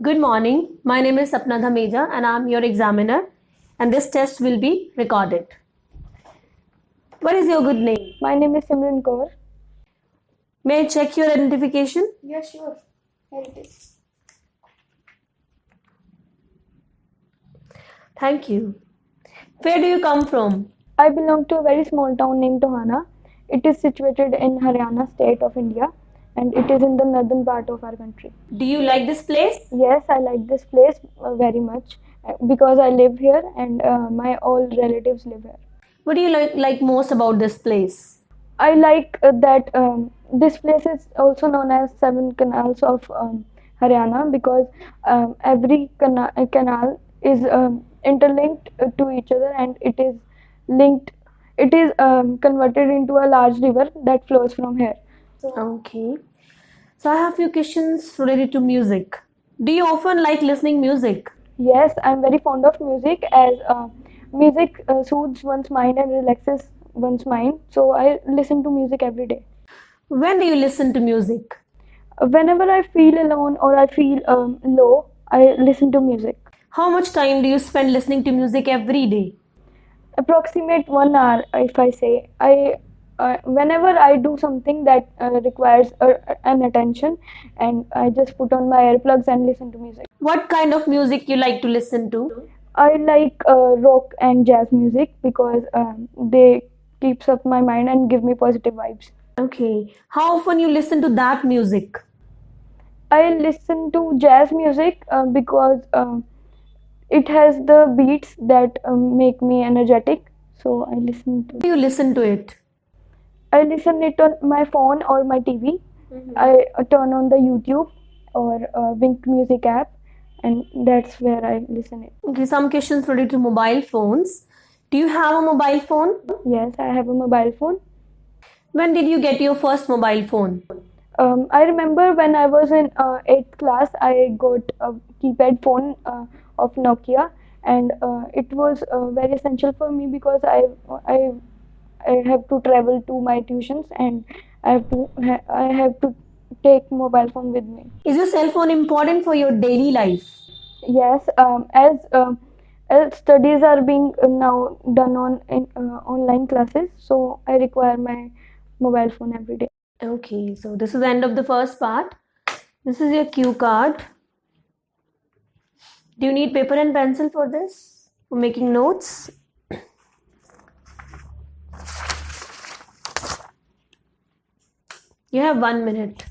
Good morning. My name is Sapna Dhameja and I'm your examiner, and this test will be recorded. What is your good name? My name is Simran Kaur. May I check your identification? Yeah, sure. Here it is. Thank you. Where do you come from? I belong to a very small town named Tohana. It is situated in Haryana state of India and it is in the northern part of our country. Do you like this place? Yes, I like this place very much because I live here and my all relatives live here. What do you like most about this place? I like that this place is also known as Seven Canals of Haryana because every canal is interlinked to each other and it is linked. It is converted into a large river that flows from here. Okay. So I have few questions related to music. Do you often like listening music? Yes, I'm very fond of music as music soothes one's mind and relaxes one's mind. So I listen to music every day. When do you listen to music? Whenever I feel alone or I feel low, I listen to music. How much time do you spend listening to music every day? Approximate 1 hour, if I say. Whenever I do something that requires an attention, and I just put on my earplugs and listen to music. What kind of music you like to listen to? I like rock and jazz music because they keeps up my mind and give me positive vibes. Okay. How often you listen to that music? I listen to jazz music because it has the beats that make me energetic. So I listen to. You listen to it? I listen it on my phone or my TV. I turn on the YouTube or Wink Music app, and that's where I listen it. Okay, some questions related to mobile phones. Do you have a mobile phone? Yes, I have a mobile phone. When did you get your first mobile phone? I remember when I was in 8th class, I got a keypad phone of Nokia, and it was very essential for me because I I have to travel to my tuitions and I have to take mobile phone with me. Is your cell phone important for your daily life? Yes, as studies are being now done on online classes, so I require my mobile phone every day. Okay, so this is the end of the first part. This is your cue card. Do you need paper and pencil for this? For making notes? You have 1 minute.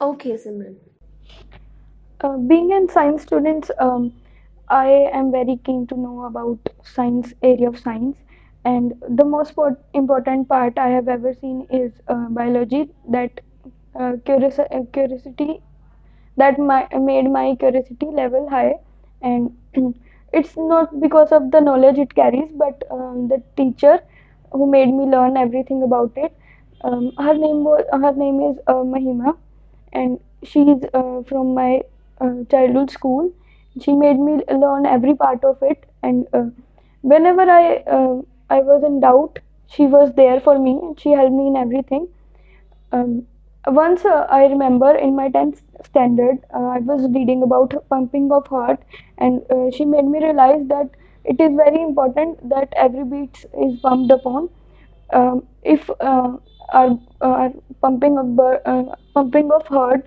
Okay, Simran. Being a science student, I am very keen to know about science area of science, and the most important part I have ever seen is biology. That curiosity that made my curiosity level high, and it's not because of the knowledge it carries, but the teacher who made me learn everything about it. Her name is Mahima, and she is from my childhood school. She made me learn every part of it, and whenever I was in doubt, she was there for me. She helped me in everything. Once I remember in my 10th standard, I was reading about pumping of heart, and she made me realize that it is very important that every beat is pumped upon. If our pumping of heart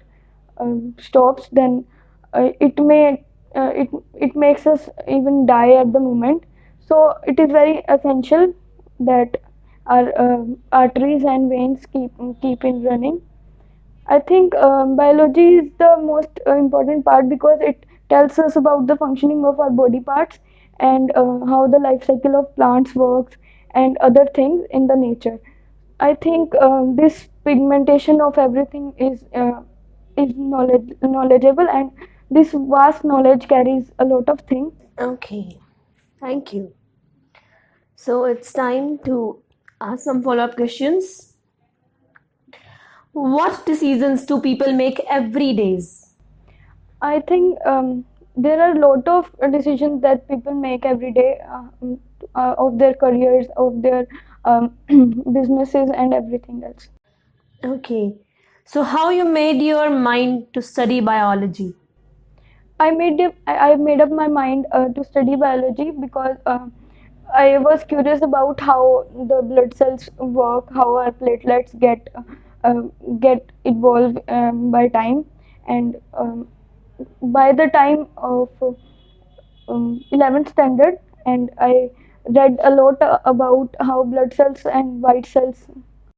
stops, then it makes us even die at the moment. So it is very essential that our arteries and veins keep in running. I think biology is the most important part because it tells us about the functioning of our body parts and how the life cycle of plants works and other things in the nature. I think this pigmentation of everything is knowledgeable, and this vast knowledge carries a lot of things. Okay, thank you. So it's time to ask some follow-up questions. What decisions do people make every days? I think there are a lot of decisions that people make every day of their careers, of their businesses, and everything else. Okay. So how you made your mind to study biology? I made up my mind to study biology because I was curious about how the blood cells work, how our platelets uh, get evolved by time, and by the time of 11th standard, and I read a lot about how blood cells and white cells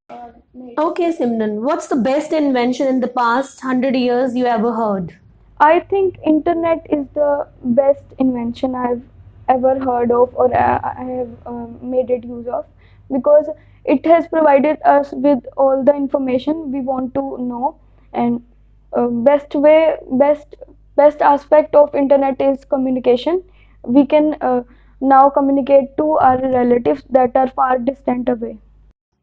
are made. Okay, Simran, what's the best invention in the past 100 years you ever heard? I think internet is the best invention I've ever heard of, or I have made it use of, because it has provided us with all the information we want to know. And best way, best aspect of internet is communication. We can now communicate to our relatives that are far distant away.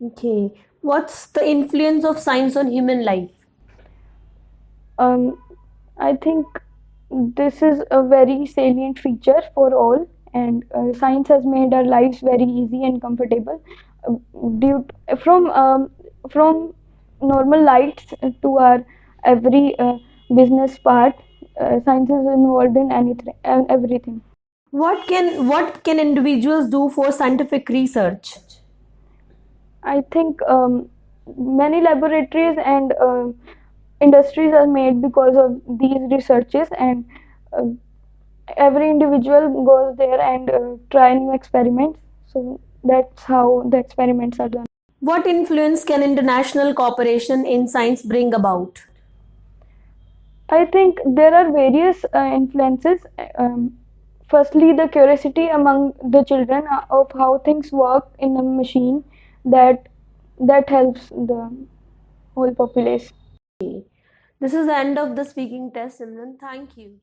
Okay. What's the influence of science on human life? Um, I think this is a very salient feature for all, and science has made our lives very easy and comfortable. Uh, due from normal lights to our every business part, science is involved in anything and everything. What can individuals do for scientific research? I think many laboratories and industries are made because of these researches, and uh, every individual goes there and try new experiments. So that's how the experiments are done. What influence can international cooperation in science bring about? I think there are various influences. Firstly, the curiosity among the children of how things work in a machine, that that helps the whole population. This is the end of the speaking test, Simran. Thank you.